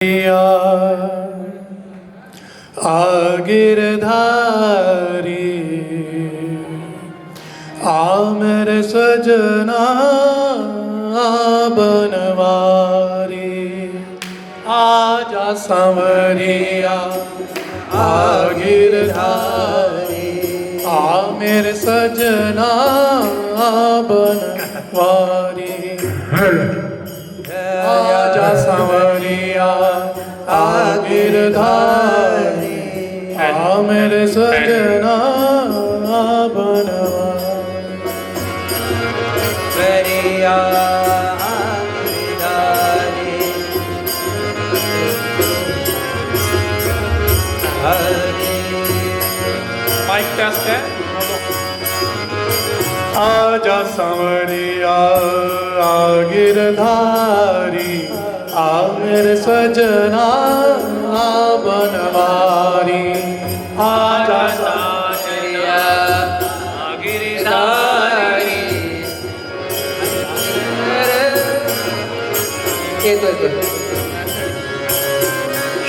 आगिरधारी आमर सजना बनवारी आजा संवरिया आगिरधारी आमर सजना बनवारी आजा संवरिया आगिरधारी आमर सजना बनवारी माइक टेस्ट है। आजा संवरिया आगिरधारी आमर सजना बनवारी आजा संवरिया आगिरधारी।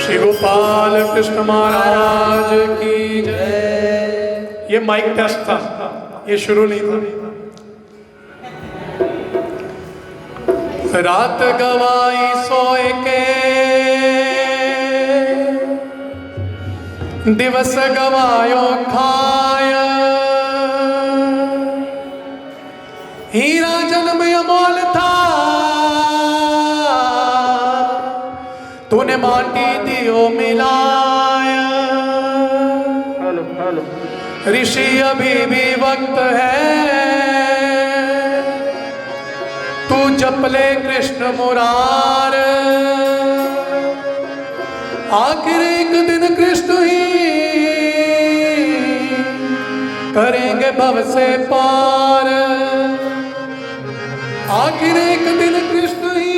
श्री गोपाल कृष्ण महाराज की जय। ये माइक टेस्ट था, ये शुरू नहीं था। रात गवाई सोए के दिवस गवायो खाय हीरा जन्म अमोल था तूने माटी दियो मिलाया। ऋषि अभी भी वक्त है तू जपले कृष्ण मुरार आखिर एक दिन कृष्ण ही करेंगे भव से पार। आखिर एक दिन कृष्ण ही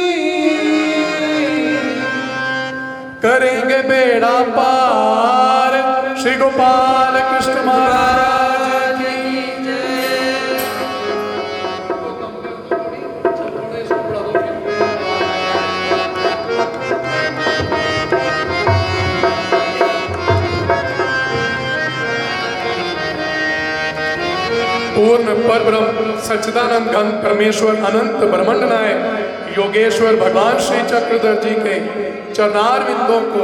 करेंगे बेड़ा पार। श्री गोपाल कृष्ण महाराज की जय। पूर्ण परब्रह्म सच्चिदानंद घन परमेश्वर अनंत ब्रह्मांड नायक योगेश्वर भगवान श्री चक्रधर जी के चरणार बिंदों को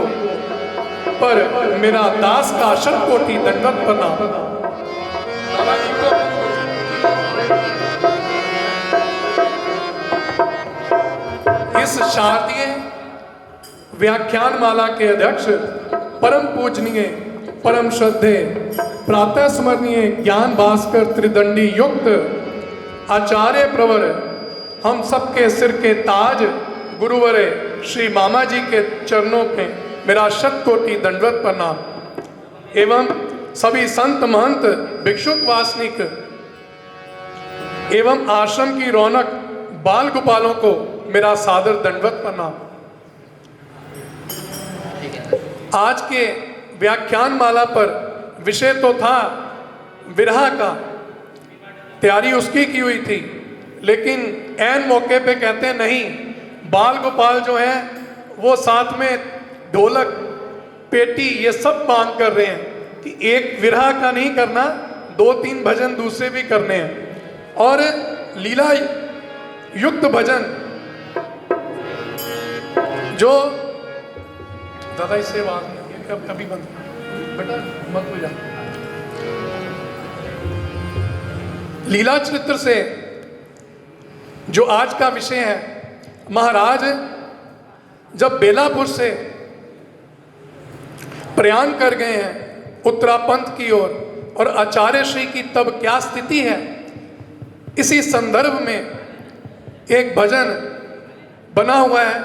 पर मेरा दास का शत कोटि दंडवत प्रणाम। इस शारदीय व्याख्यान माला के अध्यक्ष परम पूजनीय परम श्रद्धे प्रातः स्मरणीय ज्ञान भास्कर त्रिदंडी युक्त आचार्य प्रवर हम सबके सिर के ताज गुरुवरे श्री मामा जी के चरणों पे मेरा शत कोटि दंडवत प्रणाम एवं सभी संत महंत भिक्षुक वासनिक एवं आश्रम की रौनक बाल गोपालों को मेरा सादर दंडवत प्रणाम। आज के व्याख्यान माला पर विषय तो था विरह का, तैयारी उसकी की हुई थी, लेकिन ऐन मौके पे कहते हैं नहीं, बाल गोपाल जो है वो साथ में ढोलक पेटी ये सब बांध कर रहे हैं कि एक विरह का नहीं करना, 2-3 भजन दूसरे भी करने हैं और लीला युक्त भजन जो दादा इससे बात कभी बंद बेटा मत हो जा। लीला चरित्र से जो आज का विषय है, महाराज जब बेलापुर से प्रयाण कर गए हैं उत्तरापंथ की ओर और आचार्य श्री की तब क्या स्थिति है, इसी संदर्भ में एक भजन बना हुआ है,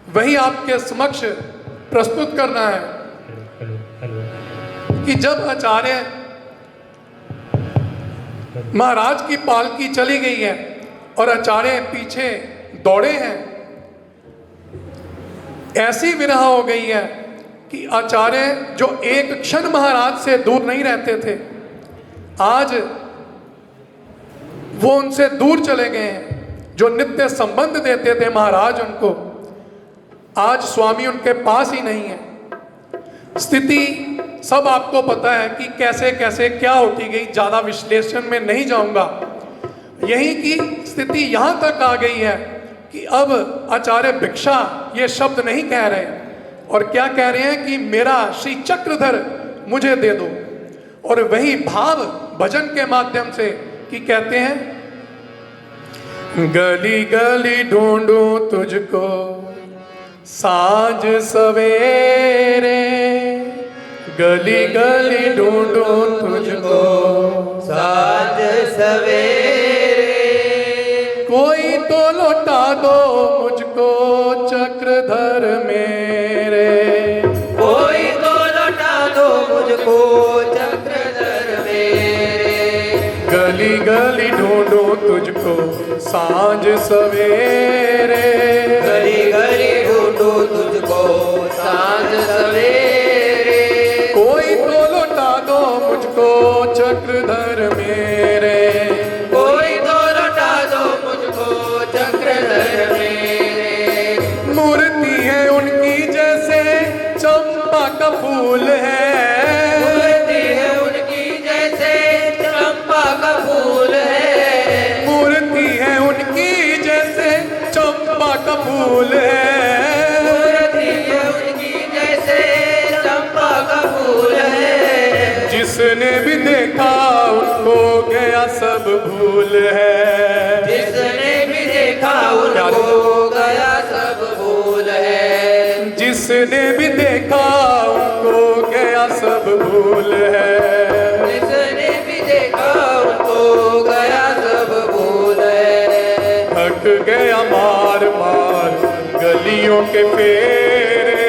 वही आपके समक्ष प्रस्तुत करना है कि जब आचार्य महाराज की पालकी चली गई है और आचार्य पीछे दौड़े हैं, ऐसी विरह हो गई है कि आचार्य जो एक क्षण महाराज से दूर नहीं रहते थे, आज वो उनसे दूर चले गए हैं। जो नित्य संबंध देते थे महाराज उनको, आज स्वामी उनके पास ही नहीं है। स्थिति सब आपको पता है कि कैसे कैसे क्या होती गई, ज़्यादा विश्लेषण में नहीं जाऊंगा। यही की स्थिति यहाँ तक आ गई है कि अब आचार्य भिक्षा ये शब्द नहीं कह रहे, और क्या कह रहे हैं कि मेरा श्री चक्रधर मुझे दे दो। और वही भाव भजन के माध्यम से कि कहते हैं, गली गली ढूंढूं तुझको साँझ सवेरे, गली गली ढूंढूं तुझको साँझ सवेरे, कोई तो लौटा दो मुझको चक्रधर मेरे, कोई तो लौटा दो मुझको चक्रधर मेरे, गली गली ढूंढूं तुझको साँझ सवेरे, गली गली ढूंढूं तुझको साँझ सवेरे, कोई तो लौटा दो मुझको चक्रधर मेरे, कोई तो लौटा दो मुझको चक्रधर मेरे, मूर्ति है उनकी जैसे चंपा का फूल है, मूर्ति है उनकी जैसे चंपा का फूल है, मूर्ति है उनकी जैसे चंपा का फूल है, मूर्ति है उनकी जैसे चंपा का फूल है, जिसने भी देखा उनको गया सब भूल है, जिसने भी देखा उनको गया सब भूल है, जिसने भी देखा उनको गया सब भूल है, जिसने भी देखा उनको गया सब भूल है, थक गया मार मार गलियों के फेरे,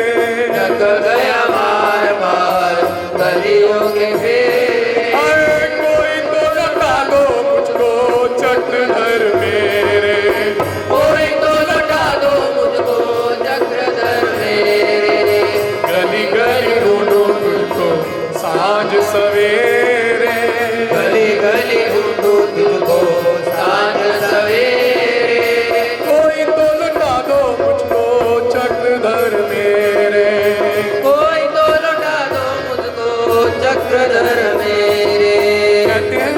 थक गया मार मार गलियों के फेरे, अरे कोई तो लौटा दो मुझको चक्रधर मेरे, कोई तो लौटा दो मुझको चक्रधर मेरे, गली गली ढूंढूं तुझको साँझ सवेरे, गली गली ढूंढूं तुझको साँझ सवेरे, कोई तो लौटा दो मुझको चक्रधर मेरे, कोई तो लौटा दो मुझको चक्रधर मेरे, कहते हैं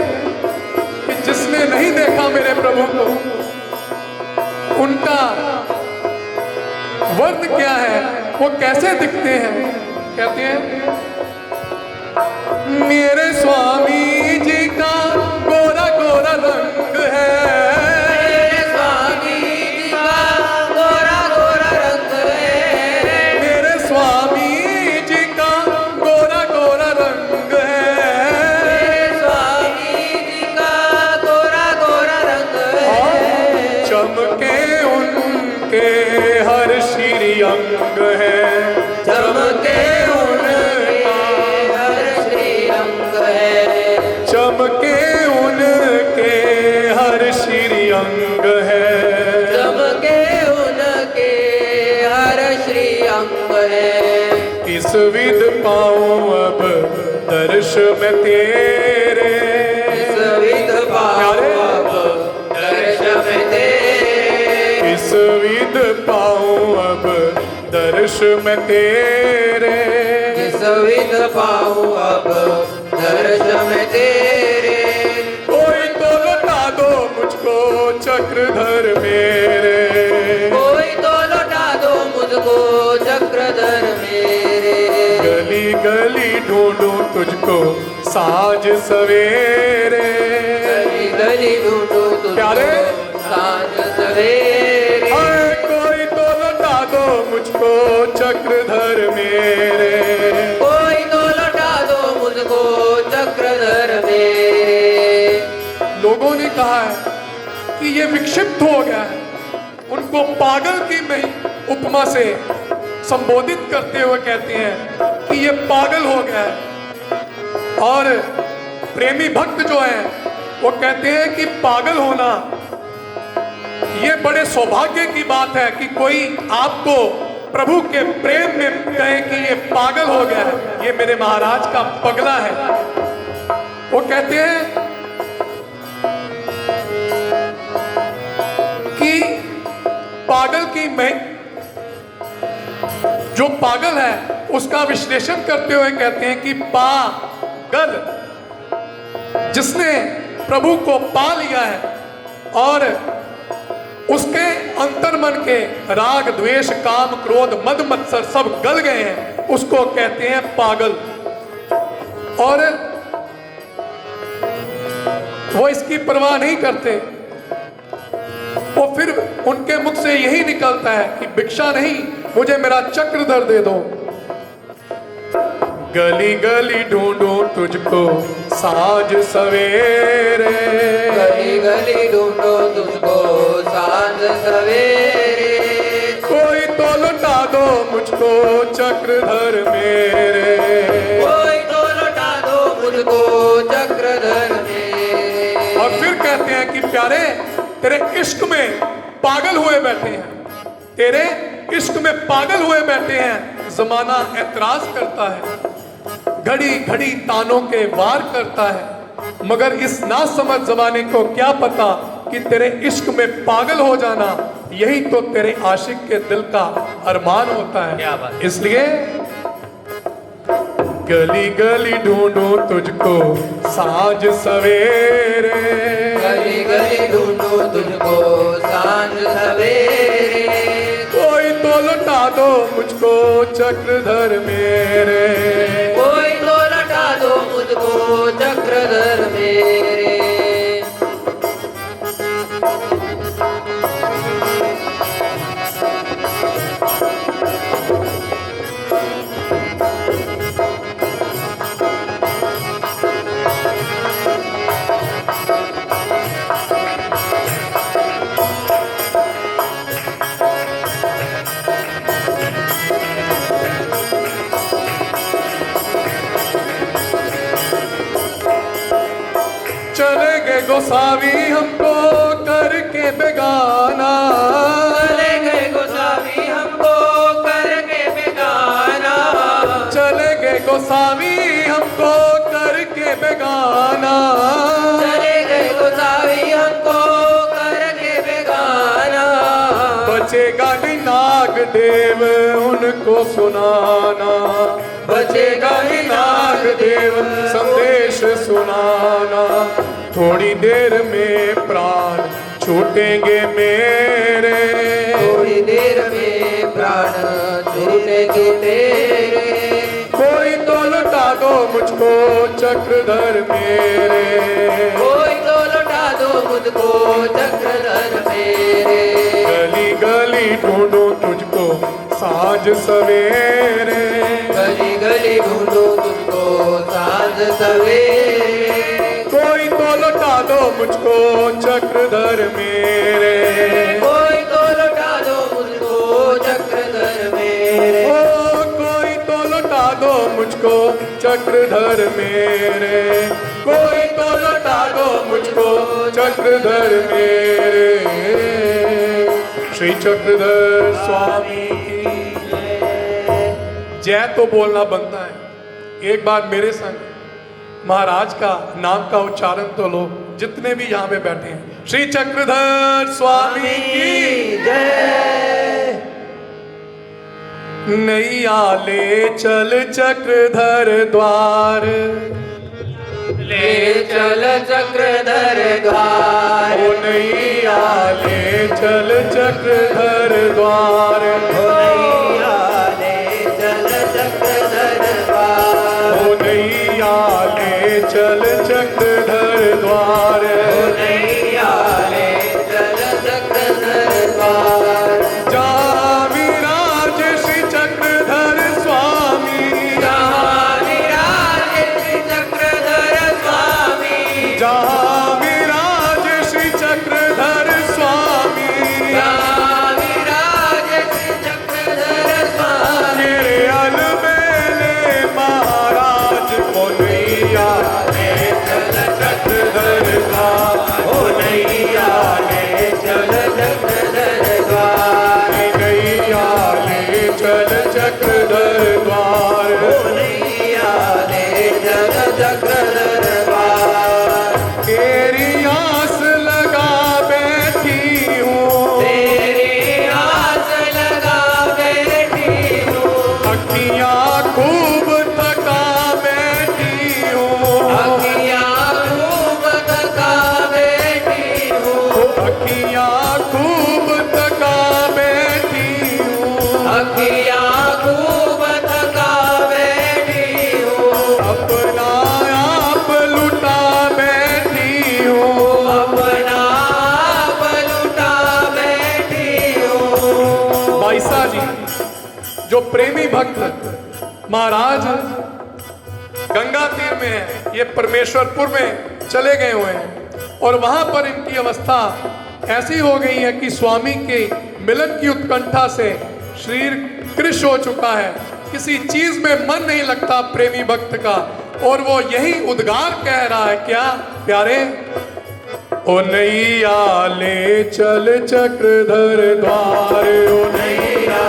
कि जिसने नहीं देखा मेरे प्रभु को, उनका वर्द क्या है, वो कैसे दिखते हैं। कहते हैं, मेरे स्वामी जी का गोरा गोरा रंग है, मेरे स्वामी जी का गोरा गोरा रंग है, मेरे स्वामी जी का गोरा गोरा रंग है, मेरे स्वामी जी का गोरा गोरा रंग है, चमके उनके हर श्री अंग है, चमके उनके हर श्री अंग है, चमके उनके हर श्री अंग है, चमके उनके हर श्री अंग है, किस विध पाऊं अब दर्श में तेरे, इस विध पाऊं अब दर्श में तेरे, किस विध पाऊं अब दर्श में तेरे, इस विध पाऊं अब दर्श में तेरे, कोई तो लौटा दो मुझको चक्रधर मेरे, कोई तो लौटा दो मुझको चक्रधर मेरे, गली गली ढूंढूं तुझको साँझ सवेरे, गली गली ढूंढूं प्यारे। तुझको साँझ सवेरे, अरे कोई तो लौटा दो मुझको चक्रधर मेरे, कोई तो लौटा दो मुझको चक्रधर मेरे, लोगों ने कहा है कि ये विक्षिप्त हो गया है, उनको पागल की में उपमा से संबोधित करते हुए कहते हैं कि ये पागल हो गया है। और प्रेमी भक्त जो है वो कहते हैं कि पागल होना ये बड़े सौभाग्य की बात है कि कोई आपको प्रभु के प्रेम में कहे कि ये पागल हो गया है, ये मेरे महाराज का पगला है। वो कहते हैं कि पागल की जो पागल है उसका विश्लेषण करते हुए कहते हैं कि पागल जिसने प्रभु को पा लिया है और उसके अंतर्मन के राग द्वेष काम क्रोध मद मत्सर सब गल गए हैं, उसको कहते हैं पागल। और वो इसकी परवाह नहीं करते। वो फिर उनके मुख से यही निकलता है कि भिक्षा नहीं, मुझे मेरा चक्रधर दे दो। गली गली ढूंढूं तुझको साँझ सवेरे, गली गली ढूंढो तुझको सांझ सवेरे, कोई तो लुटा दो मुझको चक्रधर मेरे। कोई तो लौटा दो मुझको चक्रधर मेरे। और फिर कहते हैं कि प्यारे तेरे इश्क में पागल हुए बैठे हैं, तेरे इश्क में पागल हुए बैठे हैं। जमाना एतराज करता है, घड़ी घड़ी तानों के वार करता है, मगर इस नासमझ जमाने को क्या पता कि तेरे इश्क में पागल हो जाना यही तो तेरे आशिक के दिल का अरमान होता क्या है। बात। इसलिए गली गली ढूंढूं तुझको साँझ सवेरे, गली गली ढूंढो तुझको सांझ सवेरे, कोई तो लुटा दो मुझको चक्रधर मेरे। कोई तो लौटा दो मुझको चक्रधर मेरे। चले गए गोसावी हमको करके बेगाना, चले गए गोसावी हमको करके बेगाना, चले गए गोसावी हमको करके बेगाना। चले गए गोसावी हमको करके बेगाना, बचेगा नहीं नाग देव उनको सुनाना, बचेगा नहीं नाग देव संदेश सुनाना। थोड़ी देर में प्राण छूटेंगे मेरे, थोड़ी देर में प्राण छूटेंगे तेरे, कोई तो लुटा दो मुझको चक्रधर मेरे। कोई तो लौटा दो मुझको चक्रधर मेरे। गली गली ढूंढूं तुझको साँझ सवेरे, गली गली ढूंढो तुझको सांझ सवेरे, कोई तो लुटा दो मुझको चक्रधर मेरे। कोई तो लौटा दो मुझको चक्रधर मेरे। ओ कोई तो लुटा दो मुझको चक्रधर मेरे, कोई तो लुटा दो मुझको चक्रधर मेरे। श्री चक्रधर स्वामी की जय तो बोलना बनता है। एक बार मेरे संग महाराज का नाम का उच्चारण तो लो, जितने भी यहाँ पे बैठे हैं। श्री चक्रधर स्वामी की जय। नैया ले चल चक्रधर द्वार, ले चल चक्रधर द्वार, ओ नैया ले चल चक्रधर द्वार, ओ नैया ले चल चक्रधर द्वार, ओ नैया ले चल चक्रधर द्वार। ओ नैया ले चल चक्रधर द्वार, जहाँ विराज श्री चक्रधर स्वामी, जहाँ विराजे श्री चक्रधर स्वामी, जहाँ विराज श्री चक्रधर स्वामी, जहाँ विराजे श्री चक्रधर स्वामी, मेरे अलबेले महाराज को नैया ले चल चक्रधर द्वार, ओ नैया ले चल चक्रधर द्वार, नैया ले चल चक्रधर द्वार। ओ नैया ले चल चक्रधर द्वार, तेरी आस लगा बैठी हूँ, तेरी आस लगा बैठी हूँ, अखियाँ खूब थका बैठी हूँ, अखियाँ खूब थका बैठी हूँ, अखियाँ खूब थका बैठी हूँ, अखियाँ खूब थका बैठी हूँ, अपना आप लुटा बैठी हूँ, अपना आप लुटा बैठी हूँ। बाईसा जी जो प्रेमी भक्त महाराज गंगा तीर में है, ये परमेश्वरपुर में चले गए हुए हैं और वहां पर इनकी अवस्था ऐसी हो गई है कि स्वामी के मिलन की उत्कंठा से शरीर कृश हो चुका है, किसी चीज में मन नहीं लगता प्रेमी भक्त का, और वो यही उद्गार कह रहा है क्या प्यारे, ओ नैया ले चल चक्रधर द्वार, ओ नैया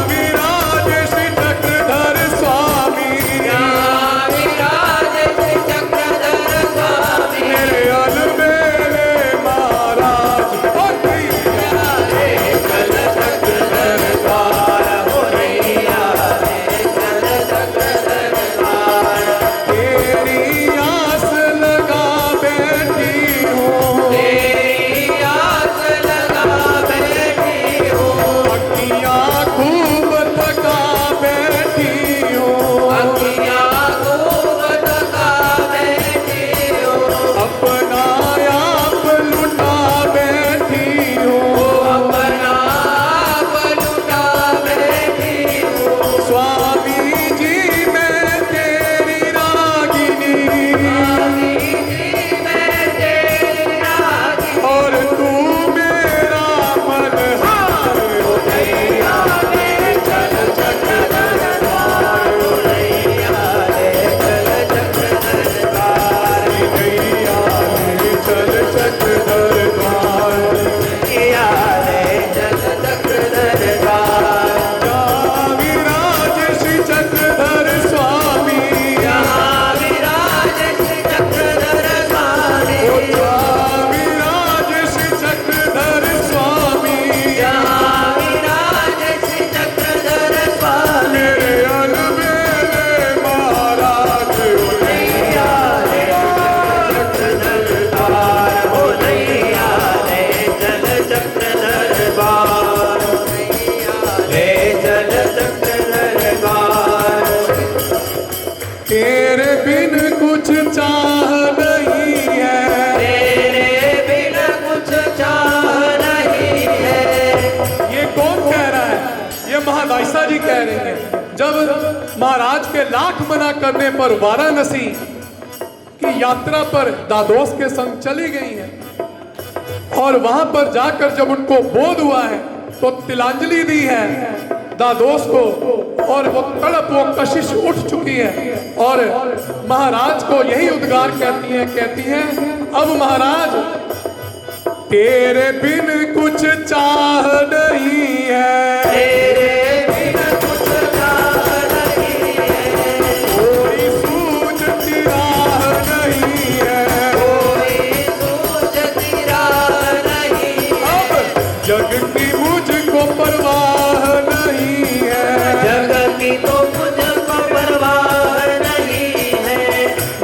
विराज श्री चक्रधर स्वामी, विराज श्री चक्रधर स्वामी, मेरे अलबेले महाराज, ओ नैया रे चल चक्रधर द्वार, हो नैया रे चल चक्रधर द्वार, तेरी आस लगा बैठी हूँ, तेरी आस लगा बैठी हूँ, अखियाँ खूब थका बैठी हूँ, अखियाँ खूब थका बैठी हूँ, अपना आप लुटा बैठी हूँ, अपना आप लुटा बैठी हूँ। स्वामी जी मैं तेरी रागिनी, मैं तेरी रागी, और तू मेरा मनहार, हो नैया रे चल चक्रधर द्वार, हो नैया रे चल चक्रधर द्वार, नैया ले चल चक्रधर द्वार, नैया रे चल चक्रधर द्वार, जहाँ विराज श्री चक्रधर स्वामी, जहाँ विराज श्री चक्रधर स्वामी, ओ जहाँ विराज श्री चक्रधर स्वामी, जहाँ विराज श्री चक्रधर स्वामी, मेरे अलबेले महाराज, ओ नैया रे चक्रधर द्वार, हो नैया रे चल चक्रधर द्वार, रे चल चक्रधर द्वार, तेरे बिन कुछ चाह नहीं है, तेरे बिन कुछ चाह नहीं है। ये कौन कह रहा है, ये महादाइसा जी कह रहे हैं। जब महाराज के लाख मना करने पर वाराणसी की यात्रा पर दादोस के संग चली गई है और वहां पर जाकर जब उनको बोध हुआ है तो तिलांजलि दी है दादोस को, और वो तड़प वो कशिश उठ चुकी है और महाराज को यही उद्गार कहती हैं अब महाराज तेरे बिन कुछ चाह नहीं है, तेरे बिन कुछ चाह नहीं है, कोई सूझती राह नहीं है, कोई सूझती राह नहीं है, अब जग की मुझको परवाह नहीं है, जग की तो मुझको परवाह नहीं है,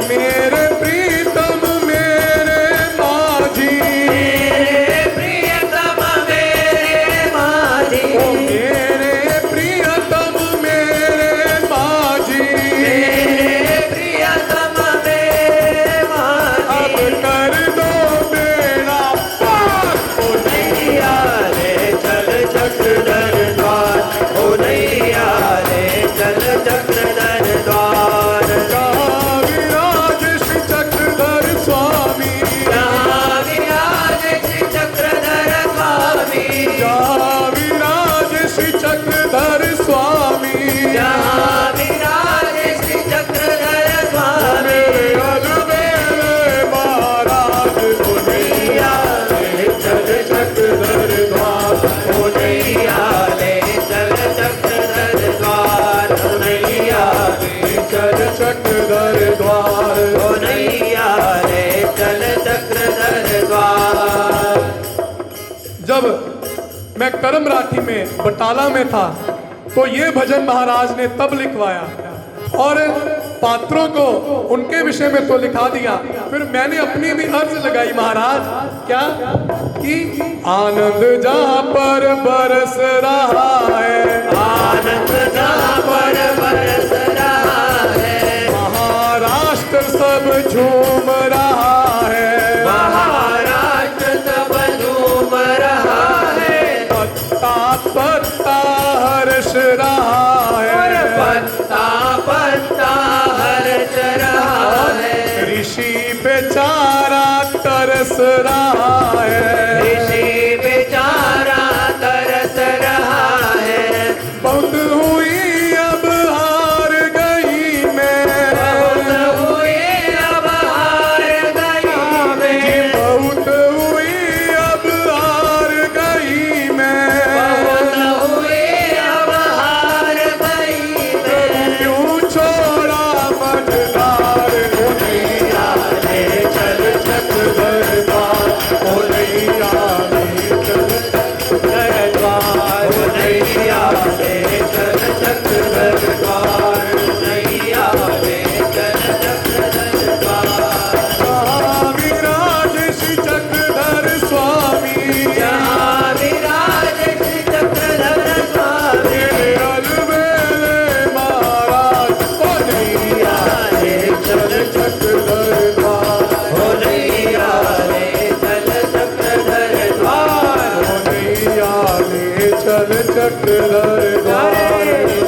मेरे प्रीतम मेरे माझी, मेरे प्रियतम मेरे माझी, मेरे प्रियतम मेरे माझी, मेरे प्रियतम मेरे माझी, अब कर दो मेरा पार, ओ नैया रे चल चक्रधर द्वार, हो नैया रे चल मैं करम राठी में बटाला में था तो ये भजन महाराज ने तब लिखवाया और पात्रों को उनके विषय में तो लिखा दिया। फिर मैंने अपनी भी अर्ज लगाई महाराज, क्या कि आनंद जहाँ पर बरस रहा है, आनंद जहाँ पर बरस रहा है, महाराष्ट्र सब झूम रहा है, महाराष्ट्र सब झूम रहा है, पत्ता पत्ता हर्ष रहा और है, पत्ता पत्ता हर्ष रहा है, ऋषि बेचारा तरस रहा है, ऋषि बेचारा तरस रहा है, बहुत हुई अब हार गई मैं, बहुत हुई अब हार गई मैं, बहुत हुई अब हार गई मैं, बहुत हुई अब हार गई मैं, क्यों छोड़ा मझधार उनैया ले चल चक दरबार, उनैया ले चल दरबार नैया ले चल चक दरबार, नैया ले चल चक दरबार, जहाँ विराज श्री चक्रधर स्वामी, जहाँ विराज श्री चक्रधर स्वामी, अलबेले महाराज, उनैया ले चल चक दरबार, हो नैया ले चल चक दरबार, उनैया ले चल चक दरबार,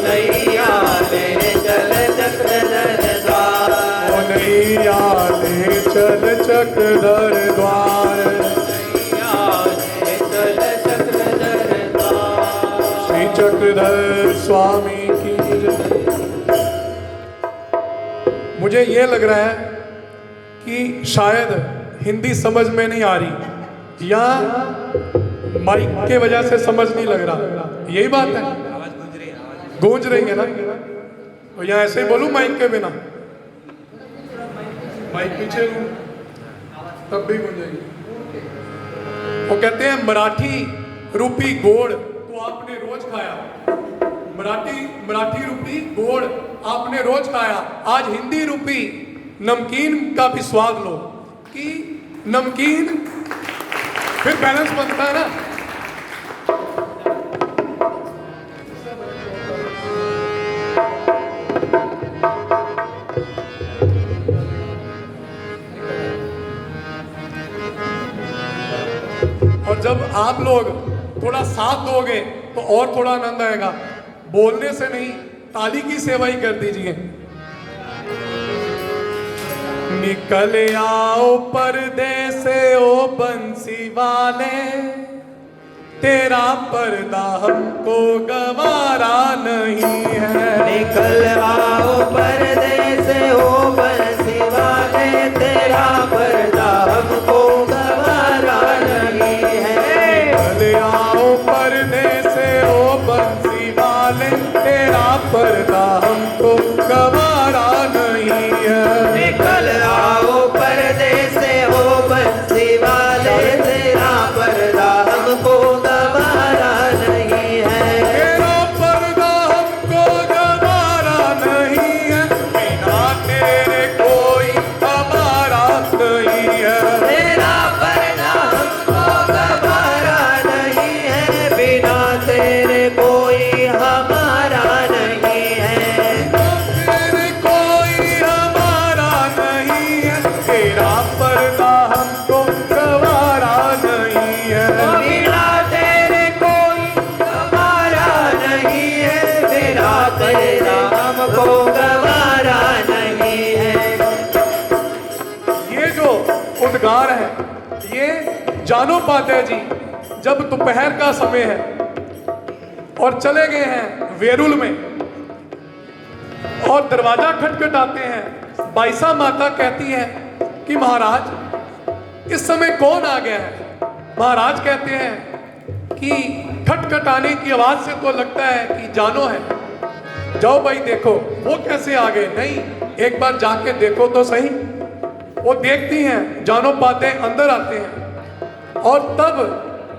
नैया ले चल चक दरबार, उनैया ले चल चक दरबार। श्री चक्रधर स्वामी की जय। मुझे ये लग रहा है कि शायद हिंदी समझ में नहीं आ रही या माइक के वजह से समझ नहीं लग रहा, यही बात है। गूंज रही है ना, तो यहाँ ऐसे ही बोलूं माइक के बिना, माइक पीछे लूं तब भी गूंजेगी। वो कहते हैं मराठी रूपी गोड़ तो आपने रोज खाया, मराठी रूपी गोड़ आपने रोज खाया, आज हिंदी रूपी नमकीन का भी स्वाद लो। कि नमकीन फिर बैलेंस बनता है ना। और जब आप लोग थोड़ा साथ दोगे तो और थोड़ा आनंद आएगा। बोलने से नहीं, ताली की सेवा ही कर दीजिए। निकल आओ परदेसे ओ बंसी वाले, तेरा पर्दा हमको गवारा नहीं है। निकल आओ परदेस हो बंसी वाले, तेरा पर्दा हमको गवारा नहीं है। निकल आओ परदेसे ओ बंसी वाले, तेरा पर्दा हमको गवारा नहीं है। निकल आओ परदेस हो बंसी वाले, तेरा पर्दा हमको गवारा नहीं है। तेरा पर्दा हमको गवारा नहीं है, बिना तेरे कोई हमारा नहीं है। तेरा पर्दा हमको गवारा नहीं है, बिना तेरे कोई हमारा नहीं है। तेरे कोई हमारा नहीं है, तेरा पर्दा हमको गवारा नहीं है। बिना तेरे कोई हमारा नहीं है, बिना तेरा हमको गवारा नहीं है। ये जो उद्गार है ये जानो पाते जी जब दोपहर का समय है और चले गए हैं वेरुल में और दरवाजा खटखटाते हैं। बाईसा माता कहती है कि महाराज इस समय कौन आ गया है। महाराज कहते हैं कि खटखटाने की आवाज से तो लगता है कि जानो है, जाओ भाई देखो। वो कैसे आ गए? नहीं, एक बार जाके देखो तो सही। वो देखती हैं, जानो पाते अंदर आते हैं और तब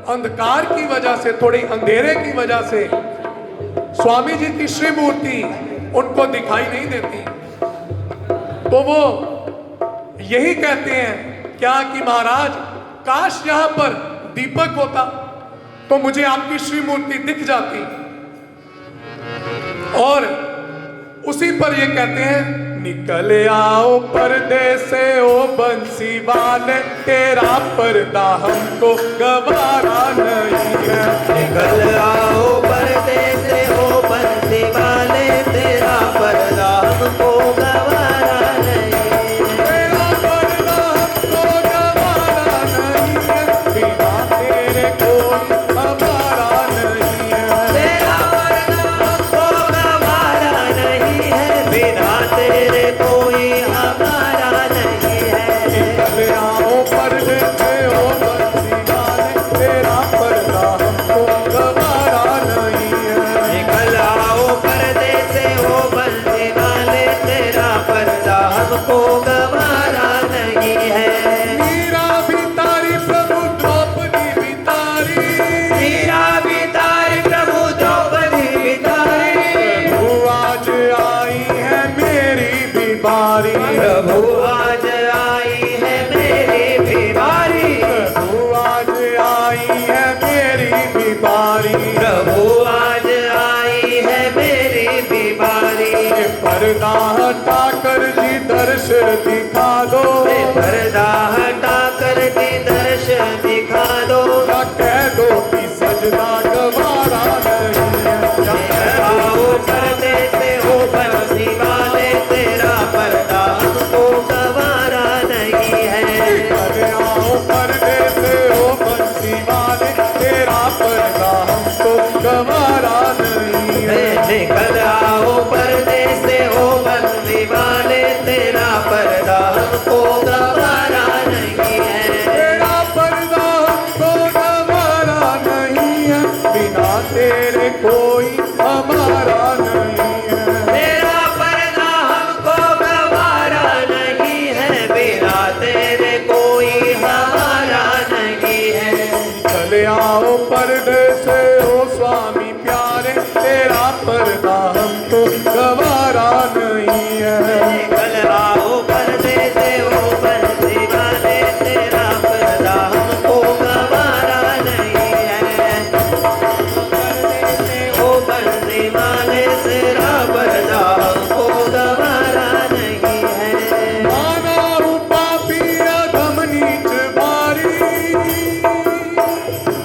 अंधकार की वजह से, थोड़ी अंधेरे की वजह से स्वामी जी की श्री मूर्ति उनको दिखाई नहीं देती। तो वो यही कहते हैं क्या कि महाराज काश यहाँ पर दीपक होता तो मुझे आपकी श्री मूर्ति दिख जाती। और उसी पर ये कहते हैं निकल आओ पर्दे से ओ बंसी वाले, तेरा पर्दा हमको गवारा नहीं है। निकल आओ पर्दे से ओ बंसी वाले, तेरा पर्दा हमको गवारा नहीं है। तेरा पर्दा हमको गवारा नहीं है, बिना तेरे कोई हमारा नहीं है। तेरा पर्दा हमको गवारा नहीं है, बिना तेरे कोई हमारा नहीं है। निकल आओ पर्दे से ओ बंसी वाले, तेरा पर्दा हमको गवारा नहीं है। निकल आओ पर्दे से ओ बंसी वाले, तेरा पर्दा हमको गवारा नहीं है। मीरा भी तारी प्रभु द्रौपदी भी तारी, मीरा भी तारी प्रभु द्रौपदी भी तारी, प्रभु आज आई है मेरी भी बारी। प्रभु आज आई है मेरी भी बारी, प्रभु आज आई है मेरी भी बारी। प्रभु आज आई है मेरी भी बारी। ये पर्दा हटा कर जी दर्श दिखा दो, ये पर्दा हटा कर के दर्शन दिखा दो। या कह दो कि सजदा गवारा नहीं है। या कह दो आओ पर्दे से ओ बंसी वाले, तेरा पर्दा हमको गवारा नहीं है। निकल आओ पर्दे से ओ बंसी वाले, तेरा पर्दा हमको गवारा नहीं है। निकल आओ पर्दे से ओ बंसी वाले, तेरा पर्दा हमको गवारा नहीं है। तेरा पर्दा हमको गवारा नहीं है, बिना तेरे कोई हमारा नहीं है। तेरा पर्दा हमको गवारा नहीं है, बिना तेरे कोई हमारा नहीं है। चले आओ पर्दे से ओ स्वामी प्यारे, तेरा पर्दा हमको गवारा नहीं है। निकल आओ पर्दे से ओ बंसी वाले, तेरा पर्दा हमको गवारा नहीं है। पर्दे से ओ बंसी वाले, तेरा पर्दा हमको गवारा नहीं है। माना हूँ पापी अधम नीच भारी,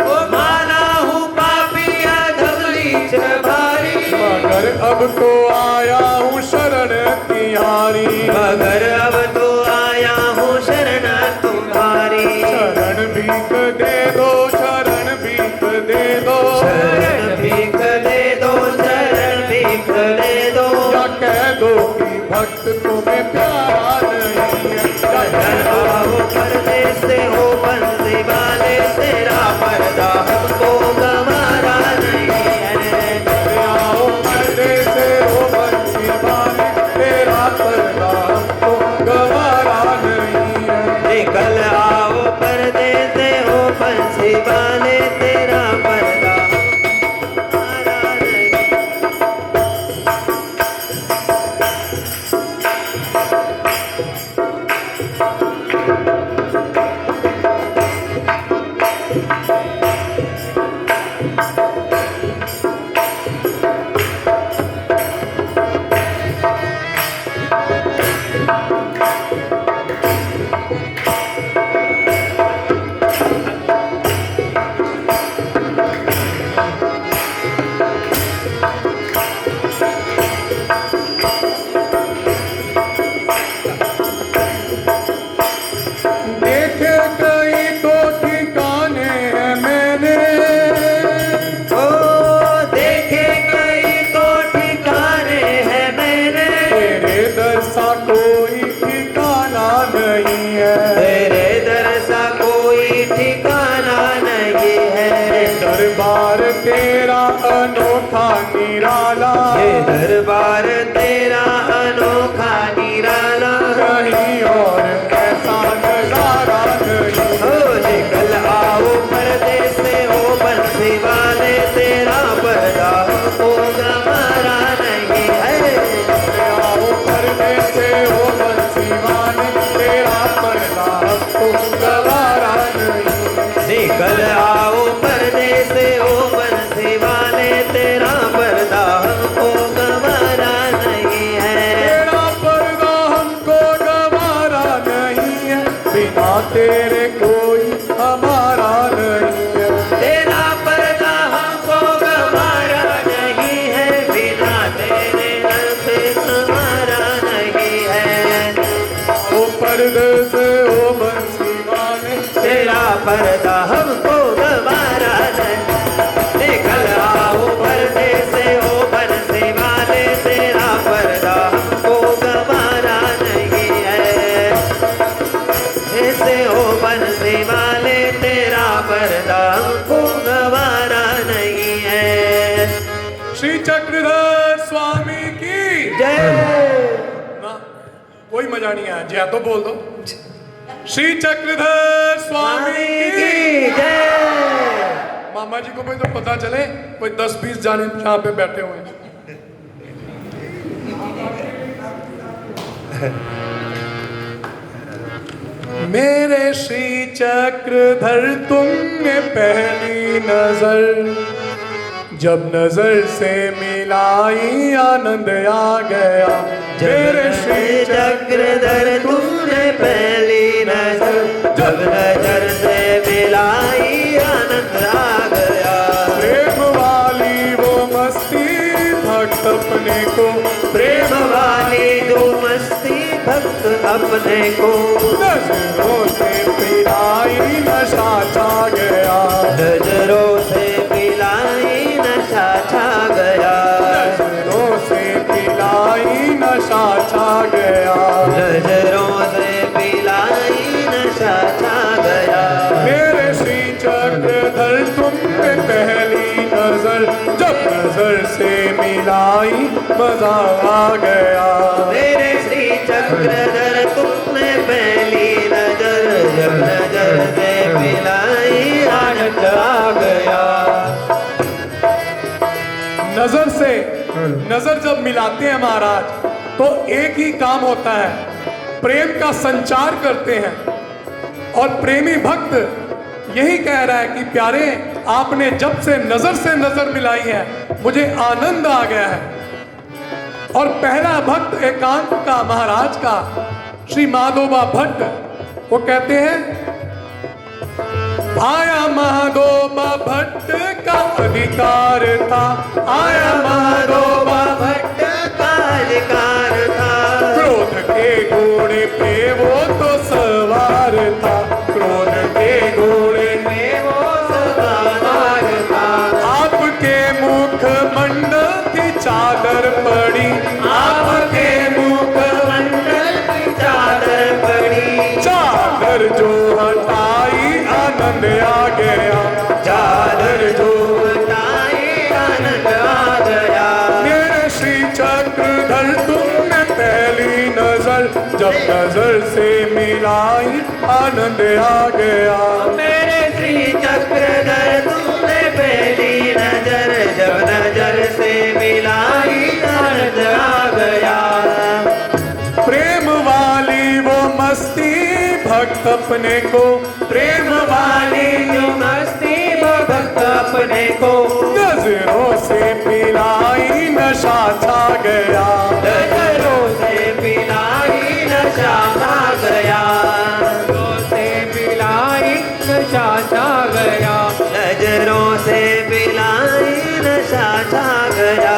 ओ माना हूँ पापी अधम नीच भारी, मगर अब तो आया हूँ शरण तिहारी। मगर अब तो आया हूँ शरण तुम्हारी। शरण भीख दे दो, शरण भीख दे दो, शरण भीख दे दो, शरण भीख दे दो। या कह दो कि भक्त तुम्हें प्यारा नहीं है। या कह दो आओ पर्दे से हो बंसी वाले, तेरा पर्दा हमको गवारा नहीं है। आओ पर्दे से ओ बंसी वाले, तेरा पर्दा हमको गवारा नहीं है। निकल आओ पर्दे से हो बंसी वाले, तेरा पर्दा गवारा नहीं। देखे कई तो ठिकाने हैं मैंने, ओ देखे कई तो ठिकाने हैं मेरे, तेरे दर सा कोई ठिकाना नहीं है। तेरे दर सा कोई ठिकाना नहीं है। दरबार तेरा अनोखा निराला, ये दरबार तेरा अनोखा निराला, कहीं और ऐसा नजारा नहीं। ओ निकल आओ पर्दे से पर्दा हमको गवारा नहीं। निकल आओ पर्दे से ओ पर्दे वाले, तेरा पर्दा हमको गवारा नहीं है। ऐसे ओ पर्दे वाले, तेरा पर्दा हमको गवारा नहीं है। श्री चक्रधर स्वामी की जय। ना कोई मजा नहीं आया, जय तो बोल दो। श्री चक्रधर स्वामी की जय। मामा जी को भी तो पता चले, कोई 10-20 जाने यहाँ पे बैठे हुए हैं। मेरे श्री चक्रधर तुमने पहली नजर जब नजर से मिलाई आनंद आ गया। मेरे श्री चक्रधर तुमने पहली नजर जब नजर से मिलाई आनंद आ गया। प्रेम वाली वो मस्ती भक्त अपने को, प्रेम वाली जो मस्ती भक्त अपने को, नजरों से पिलाई नशा छा गया। नजरों से पिलाई नशा छा गया। नजरों से पिलाई नशा छा गया। नजरों से पिलाई नशा छा गया। मेरे श्री चक्रधर तुमने पहली नजर जब नजर से मिलाई मजा आ गया। मेरे श्री चक्रधर तुमने पहली नजर जब नजर से मिलाई आनंद आ गया। नजर जब मिलाते हैं महाराज तो एक ही काम होता है, प्रेम का संचार करते हैं। और प्रेमी भक्त यही कह रहा है कि प्यारे आपने जब से नजर मिलाई है मुझे आनंद आ गया है। और पहला भक्त एकांत का महाराज का श्री माधोबा भट्ट वो कहते हैं, आया माधोबा भट्ट का अधिकार था, आया माधोबा भट्ट का अधिकार था। क्रोध के घोड़े पे वो तो सवार था, क्रोध के घोड़े में वो सवार था। आपके मुख मंडल की चादर पड़ी, आपके मुख मंडल की चादर पड़ी। चादर जो हटाई आनंद आ गया, चादर जो हटाई आनंद आ गया। मेरे श्री चक्रधर तुमने पहली नजर जब नजर से मिलाई आनंद आ गया। मेरे श्री चक्रधर तुमने पहली नजर जब नजर से मिलाई आनंद आ गया। प्रेम वाली वो मस्ती भक्त अपने को, प्रेम वाली जो मस्ती भक्त अपने को, नजरों से पिलाई नशा छा गया। नजरों से पिलाई नशा छा गया। नजरों से पिलाई नशा छा गया। नजरों से पिलाई नशा छा गया।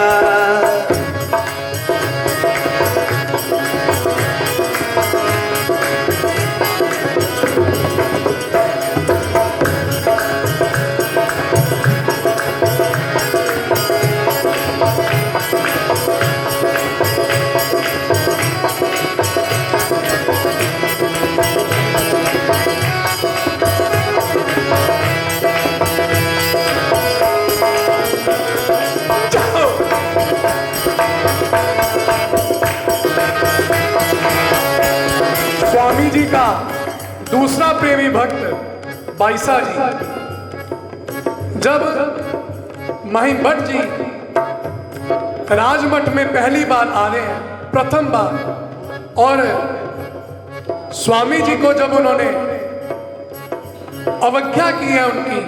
स्वामी जी का दूसरा प्रेमी भक्त बाईसा जी जब महिम भट्ट जी राजमठ में पहली बार आ रहे हैं, प्रथम बार, और स्वामी जी को जब उन्होंने अवज्ञा की है उनकी,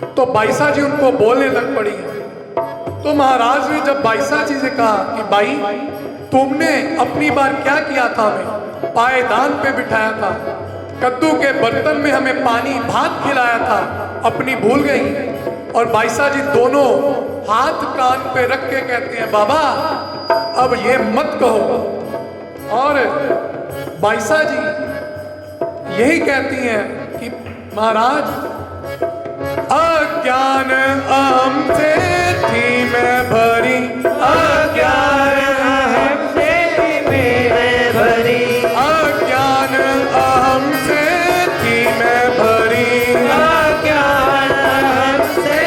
तो बाईसा जी उनको बोलने लग पड़ी है। तो महाराज ने जब बाईसा जी से कहा कि भाई तुमने अपनी बार क्या किया था, हमें पायदान पे बिठाया था, कद्दू के बर्तन में हमें पानी भात खिलाया था, अपनी भूल गई। और बाईसा जी दोनों हाथ कान पे रख के कहते हैं, बाबा अब ये मत कहो। और बाईसा जी यही कहती हैं कि महाराज अज्ञान अहम से थी मैं भरी, अज्ञान अहम से थी मैं भरी, अज्ञान अहम से थी मैं भरी, अज्ञान अहम से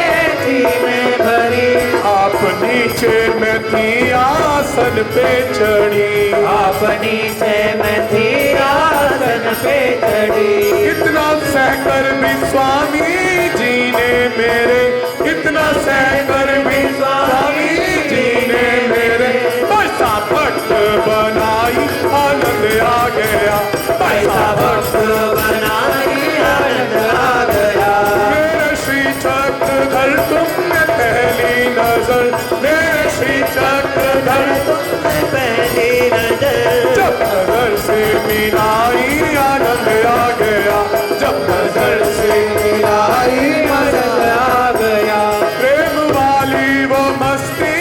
थी मैं भरी। आप नीचे मैं थी आसन पे चढ़ी, आप नीचे मैं थी आसन पे चढ़ी। इतना सहकर भी स्वामी जी ने मेरे, इतना सहकर भी स्वामी जी ने मेरे पैसा भक्त बनाई आनंद आ गया, पैसा भक्त बनाई आनंद आ गया। मेरे श्री चक्रधर तुमने पहली नजर, मेरे श्री चक्रधर तुमने पहली नजर, जब नजर से मिलाई आनंद आ गया, जब नजर से मिलाई आनंद आ गया। प्रेम वाली वो मस्ती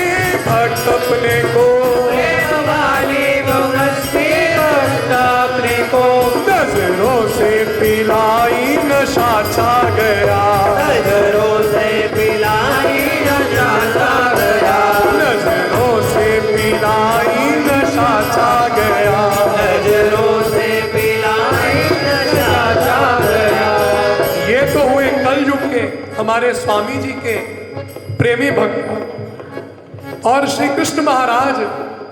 भक्त अपने को, प्रेम वाली वो मस्ती भक्त अपने को, नजरों से पिलाई नशा छा गया, नजरों से पिलाई नशा छा गया, नजरों से पिलाई नशा छा गया, नजरों से पिलाई नशा छा गया। ये तो हुए कलयुग के हमारे स्वामी जी के प्रेमी भक्त। और श्री कृष्ण महाराज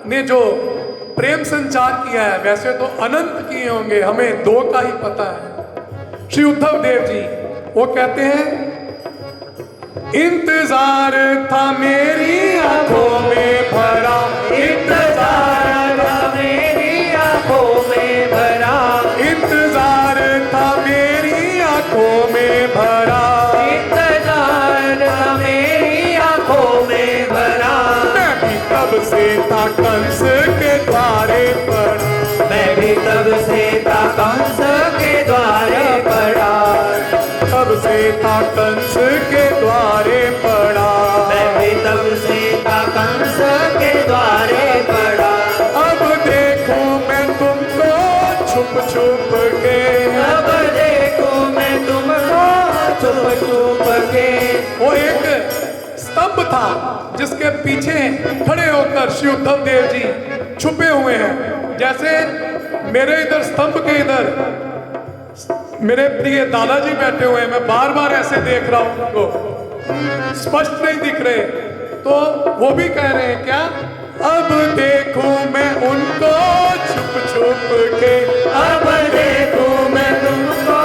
ने जो प्रेम संचार किया है, वैसे तो अनंत किए होंगे, हमें दो का ही पता है। श्री उद्धव देव जी वो कहते हैं, इंतजार था मेरी आंखों में भरा, इंतजार था मेरी आंखों में भरा, इंतजार था मेरी आंखों में भरा, इंतजार था मेरी आंखों में भरा। मैं भी तब से था कंस के द्वारे पर, मैं भी तब से था कंस के द्वारे पड़ा, तब से था कंस के द्वारे पड़ा, मैं भी तब से था कंस के द्वारे पड़ा। अब देखूं मैं तुमको छुप छुप के, अब देखूं मैं तुमको छुप छुप के। वो एक स्तंभ था जिसके पीछे खड़े होकर श्री उद्धव देव जी छुपे हुए हैं। जैसे मेरे इधर स्तंभ के इधर मेरे प्रिय दादाजी बैठे हुए हैं, मैं बार बार ऐसे देख रहा हूं उनको, स्पष्ट नहीं दिख रहे, तो वो भी कह रहे हैं क्या, अब देखूं मैं उनको छुप छुप के, अब देखूं मैं तुमको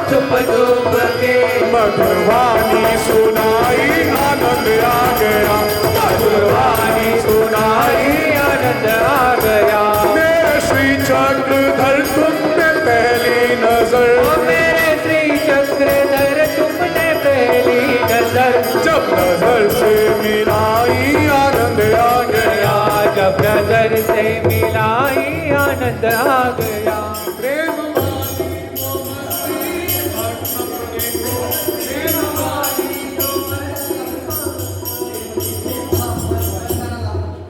छुप छुप के। मधुवानी सुनाई आनंद आ गया, मधुवानी सुनाई आनंद आ गया। मेरे श्री चक्रधर तुमने पहली नजर, मेरे श्री चक्रधर तुमने पहली नजर, जब नजर से मिलाई आनंद आ गया, जब नजर से मिलाई आनंद आ गया।